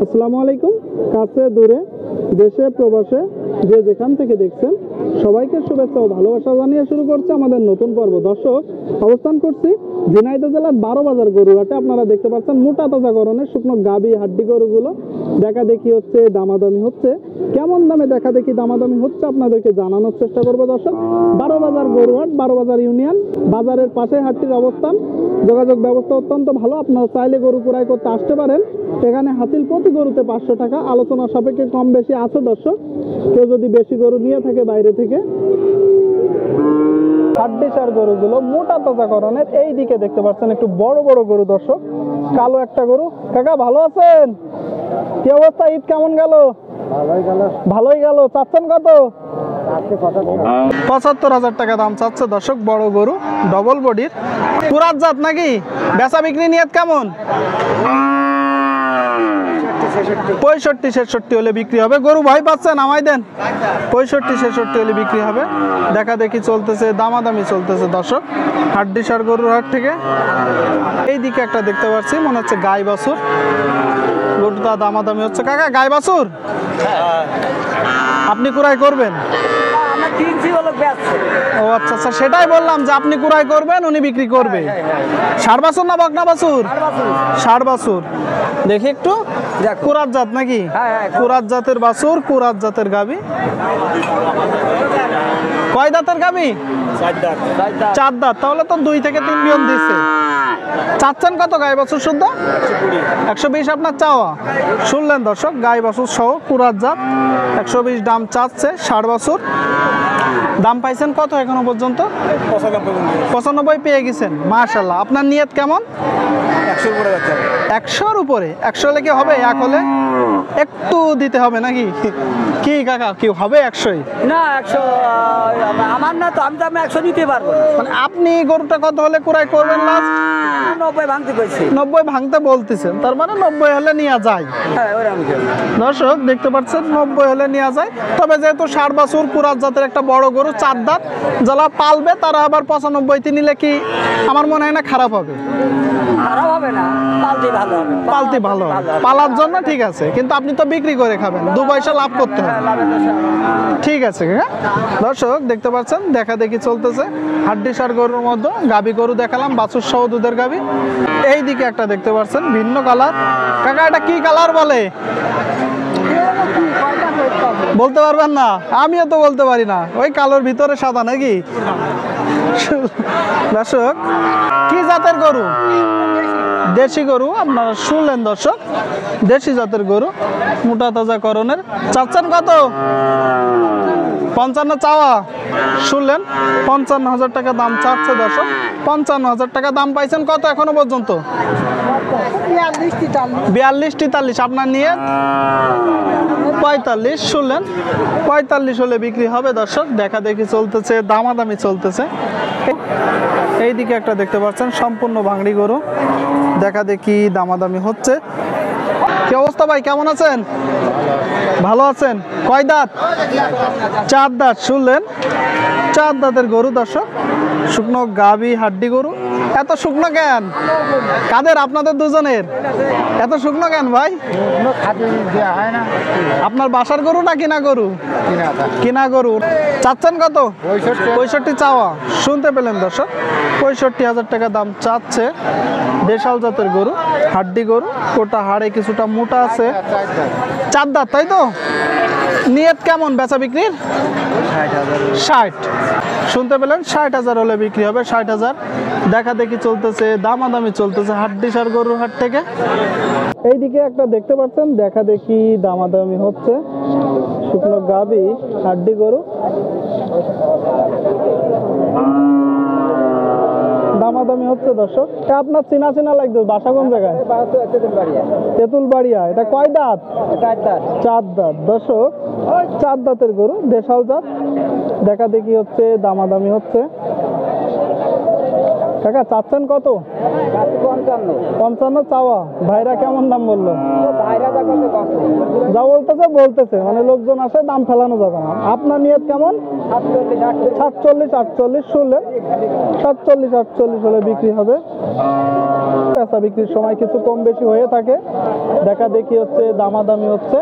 আসসালামু আলাইকুম। কাছে দূরে দেশে প্রবাসে যে যেখান থেকে দেখছেন সবাইকে শুভেচ্ছা ও ভালোবাসা জানিয়ে শুরু করছে আমাদের নতুন পর্ব। দর্শক, অবস্থান করছি ঝিনাইদহ জেলার 12 বাজার গরুহাটে। আপনারা দেখতে পাচ্ছেন মোটা তাজাকরণের শুকনো গাবি হাড্ডি গরুগুলো দেখা দেখি হচ্ছে, দামাদামি হচ্ছে। কেমন দামে দেখা দেখি দামাদামি হচ্ছে আপনাদেরকে জানানোর চেষ্টা করবো। দর্শক, 12 বাজার গরুহাট, 12 বাজার ইউনিয়ন বাজারের পাশে হাটটির অবস্থান। যোগাযোগ ব্যবস্থা অত্যন্ত ভালো, আপনারা চাইলে গরু ক্রয় করতে আসতে পারেন। এখানে হাতিল প্রতি গরুতে 500 টাকা, আলোচনা সাপেক্ষে কম বেশি আছে। দর্শক, কেউ যদি বেশি গরু নিয়ে থাকে বাইরে থেকে, হাড্ডিসার গরুগুলো মোটা তাজাকরণের। এই দিকে দেখতে পাচ্ছেন একটু বড় বড় গরু। দর্শক, কালো একটা গরু। কাকা ভালো আছেন? কি অবস্থা? ঈদ কেমন গেল? ভালোই গেল। চাচ্ছেন কত? 75,000 টাকা দাম চাচ্ছে। দর্শক, বড় গরু, ডবল বডির, পুরাত জাত নাকি? বেচা বিক্রি নিয়ত কেমন? 65-66 হলে বিক্রি হবে। গরু ভয় পাচ্ছেন? আমায় দেন। 65-66 হলে বিক্রি হবে। দেখা দেখি চলতেছে, দামাদামি চলতেছে। দর্শক, হাড্ডিসার গরুর হাট থেকে এই দিকে একটা দেখতে পাচ্ছি, মনে হচ্ছে গাই বাছুর। গরুটা দামাদামি হচ্ছে। কাকা, গাই বাছুর আপনি কুড়াই করবেন? ও আচ্ছা আচ্ছা, সেটাই বললাম যে আপনি কুড়াই করবেন, উনি বিক্রি করবে। ষাড় বাছুর না বকনা বাছুর? ষাড় বাছুর। দেখি একটু, কুরাত জাত নাকি? কুরাত জাতের বাছুর, কুরাত জাতের গাবি। কয় দাঁতের গাবি? 4 দাঁত। তাহলে তো 2 থেকে 3 বিয়ন দিচ্ছে। চাচ্ছেন কত গাই বাছুর শুদ্ধ? 120 আপনার চাওয়া। শুনলেন দর্শক, গাই বাছুর সহ কুরাত জাত 120 দাম চাচ্ছে। ষাড় বাছুর দাম পাইছেন কত এখনো পর্যন্ত? 95 পেয়ে গেছেন। মাশাআল্লাহ। আপনার নিয়ত কেমন? 100-র উপরে। 100 হলে কি হবে? 1 হলে একটু দিতে হবে নাকি? কি কাকা, কি হবে 100? না, 100 আমার না তো, আমি তো 100 দিতে পারবো। মানে আপনি গরুটা কত হলে কুড়াই করবেন? লাস্ট 90 ভাঙতে কইছি। 90 ভাঙতে বলতেছেন, তার মানে 90 হলে নেওয়া যায়। হ্যাঁ, ওরা আমি জানি। দর্শক, দেখতে পাচ্ছেন 90 হলে নেওয়া যায়। তবে যেহেতু ষাড় বাছুর, কুরাত জাতের একটা বড় গরু, 4 দাঁত, যারা পালবে তারা আবার 95 নিলে কি আমার মনে হয় না খারাপ হবে। খারাপ হবে না, পালতে ভালো হবে। পালতে ভালো হবে, পালার জন্য ঠিক আছে, কিন্তু আপনি তো বিক্রি করে খাবেন, 2 পয়সা লাভ করতে হবে। ঠিক আছে। হ্যাঁ দর্শক, দেখতে পাচ্ছেন দেখা দেখি চলতেছে। হাড্ডিসার গরুর মধ্যে গাবি গরু দেখালাম, বাছুর সহ দুধের গাবি। এই দিকে একটা দেখতে পাচ্ছেন ভিন্ন কালার। কাকা, এটা কি কালার বলে? বলতে পারবেন না? আমিও তো বলতে পারি না। ওই কালোর ভিতরে সাদা নাকি? দর্শক, কি জাতের গরু? দেশি গরু। আপনারা শুনলেন দর্শক, দেশি জাতের গরু, মোটা তাজাকরণের। চাচ্ছেন কত? 55 চাওয়া। শুনলেন, 55,000 টাকা দাম চাচ্ছে। দর্শক, 55,000 টাকা দাম পাইছেন কত এখনো পর্যন্ত? 42-43। আপনার নিয়ে 45। শুনলেন, 45 হলে বিক্রি হবে। দর্শক, দেখা দেখি চলতেছে, দামাদামি চলতেছে। এই দিকে একটা দেখতে পাচ্ছেন সম্পূর্ণ ভাঙড়ি গরু, দেখা দেখি দামাদামি হচ্ছে। কি অবস্থা ভাই, কেমন আছেন? ভালো আছেন। কয় দাঁত? 4 দাঁত। শুনলেন, 4 দাঁতের গরু। দর্শক, শুকনো গাবি হাড্ডি গরু। এত শুকনো কেন? কাদের? আপনাদের দুজনের? এত শুকনো কেন ভাই? আপনার বাসার গরু না কিনা গরু? কিনা গরু। চাচ্ছেন কত? 65 চাওয়া। শুনতে পেলেন দর্শক, 65,000 টাকা দাম চাচ্ছে। দেশাল জাতের গরু, হাড্ডি গরু, ওটা হাড়ে কিছুটা মোটা আছে। 4 দাঁত, তাই তো? নিয়ত কেমন বেচা বিক্রির? 60। শুনতে পেলেন, 60,000 হলে বিক্রি হবে। 60,000 দেখা দেখি চলতেছে, দামাদামি চলতেছে হাড্ডিসার গরুর হাট থেকে। এইদিকে একটা দেখতে পাচ্ছেন, দেখা দেখি দামাদামি হচ্ছে। শুকনো গাবি হাড্ডি গরু, দামাদামি হচ্ছে। দর্শক, আপনার চেনা চেনা লাগছে। বাসা কোন জায়গায়? তেঁতুলবাড়িয়া। এটা কয় দাঁত? 4 দাঁত। দর্শক, 4 দাঁতের গরু, দেশাল জাত। দেখা দেখি হচ্ছে, দামাদামি হচ্ছে। কাকা চাচ্ছেন কত? 55 চাওয়া। ভাইরা কেমন দাম বললো? যা বলতেছে মানে লোকজন আসে, দাম ফেলানো যাবে না। আপনার নিয়ত কেমন? 47-48 শুনলেন, 47-48 হলে বিক্রি হবে। পেঁচা বিক্রির সময় কিছু কম বেশি হয়ে থাকে, দেখা দেখি হচ্ছে, দামাদামি হচ্ছে।